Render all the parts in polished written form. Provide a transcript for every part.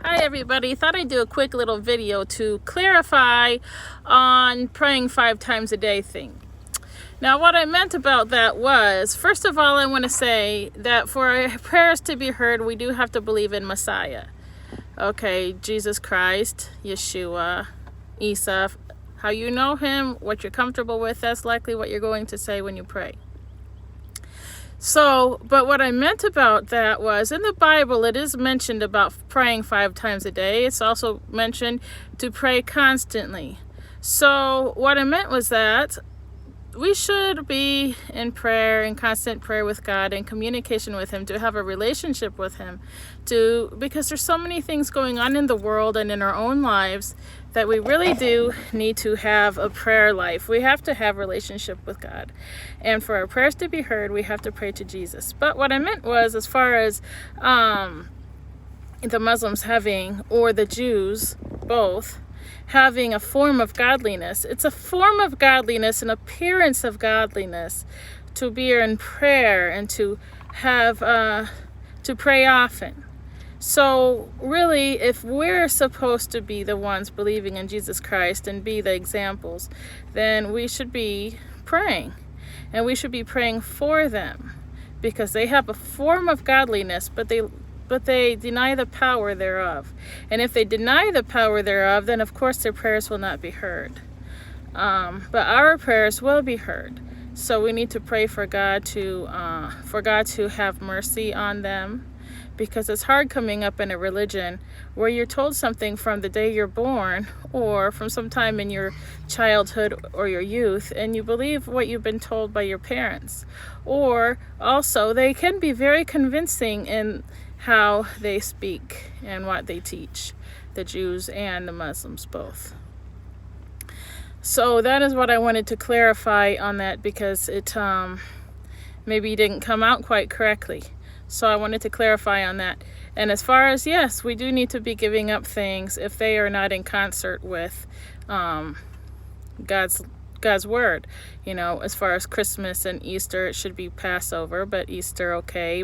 Hi everybody, thought I'd do a quick little video to clarify on praying 5 times a day thing. Now what I meant about that was, first of all, I want to say that for our prayers to be heard, we do have to believe in Messiah. Okay, Jesus Christ, Yeshua, Isa, how you know him, what you're comfortable with, that's likely what you're going to say when you pray. So, but what I meant about that was, in the Bible, it is mentioned about praying 5 times a day. It's also mentioned to pray constantly. So what I meant was that we should be in prayer, in constant prayer with God, in communication with him, to have a relationship with him, because there's so many things going on in the world and in our own lives that we really do need to have a prayer life. We have to have a relationship with God. And for our prayers to be heard, we have to pray to Jesus. But what I meant was, as far as the Muslims having, or the Jews, both, having a form of godliness. It's a form of godliness, an appearance of godliness, to be in prayer and to have to pray often. So really, if we're supposed to be the ones believing in Jesus Christ and be the examples, then we should be praying, and we should be praying for them, because they have a form of godliness, but they deny the power thereof. And if they deny the power thereof, then of course their prayers will not be heard. But our prayers will be heard. So we need to pray for God to have mercy on them, because it's hard coming up in a religion where you're told something from the day you're born, or from some time in your childhood or your youth, and you believe what you've been told by your parents. Or also, they can be very convincing in how they speak and what they teach, the Jews and the Muslims both. So that is what I wanted to clarify on that, because it maybe didn't come out quite correctly. So I wanted to clarify on that. And as far as, yes, we do need to be giving up things if they are not in concert with God's word. You know, as far as Christmas and Easter, it should be Passover, but Easter, okay.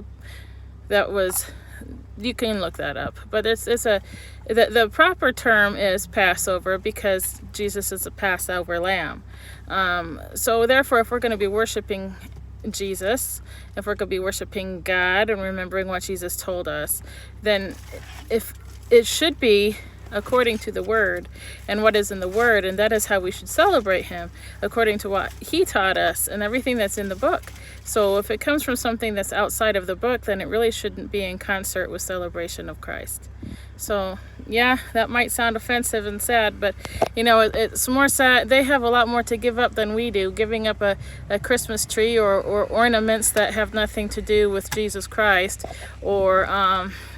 That was, you can look that up, but the proper term is Passover, because Jesus is a Passover lamb. So therefore, if we're going to be worshiping Jesus, if we're going to be worshiping God and remembering what Jesus told us, then if it should be according to the word and what is in the word, and that is how we should celebrate him, according to what he taught us and everything that's in the book. So if it comes from something that's outside of the book, then it really shouldn't be in concert with celebration of Christ. So yeah, that might sound offensive and sad, but you know, it's more sad. They have a lot more to give up than we do, giving up a Christmas tree or ornaments that have nothing to do with Jesus Christ, or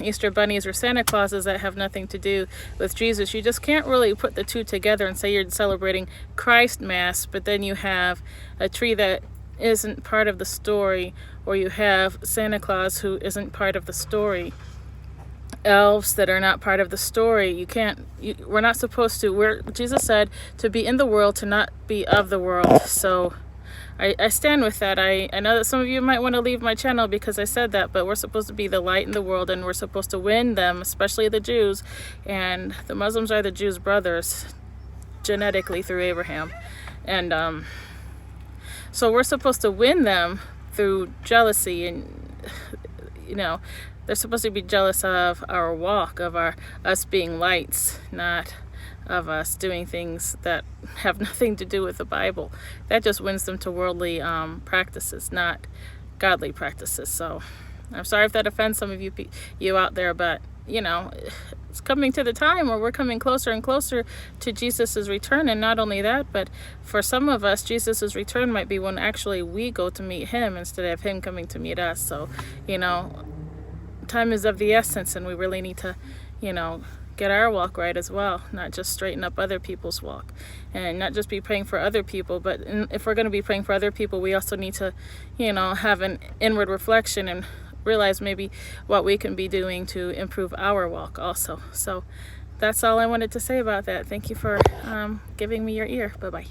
Easter bunnies or Santa Clauses that have nothing to do with Jesus. You just can't really put the two together and say you're celebrating Christ Mass, but then you have a tree that isn't part of the story, or you have Santa Claus who isn't part of the story, elves that are not part of the story. We're not supposed to, Jesus said to be in the world, to not be of the world. So I stand with that. I know that some of you might want to leave my channel because I said that, but we're supposed to be the light in the world, and we're supposed to win them, especially the Jews. And the Muslims are the Jews' brothers genetically through Abraham. And so we're supposed to win them through jealousy, and you know, they're supposed to be jealous of our walk, of us being lights, not of us doing things that have nothing to do with the Bible. That just wins them to worldly practices, not godly practices. So I'm sorry if that offends some of you out there, but you know, it's coming to the time where we're coming closer and closer to Jesus's return. And not only that, but for some of us, Jesus's return might be when actually we go to meet him instead of him coming to meet us. So, you know, time is of the essence, and we really need to, you know, get our walk right as well, not just straighten up other people's walk, and not just be praying for other people, but if we're going to be praying for other people, we also need to, you know, have an inward reflection and realize maybe what we can be doing to improve our walk also. So that's all I wanted to say about that. Thank you for giving me your ear. Bye-bye.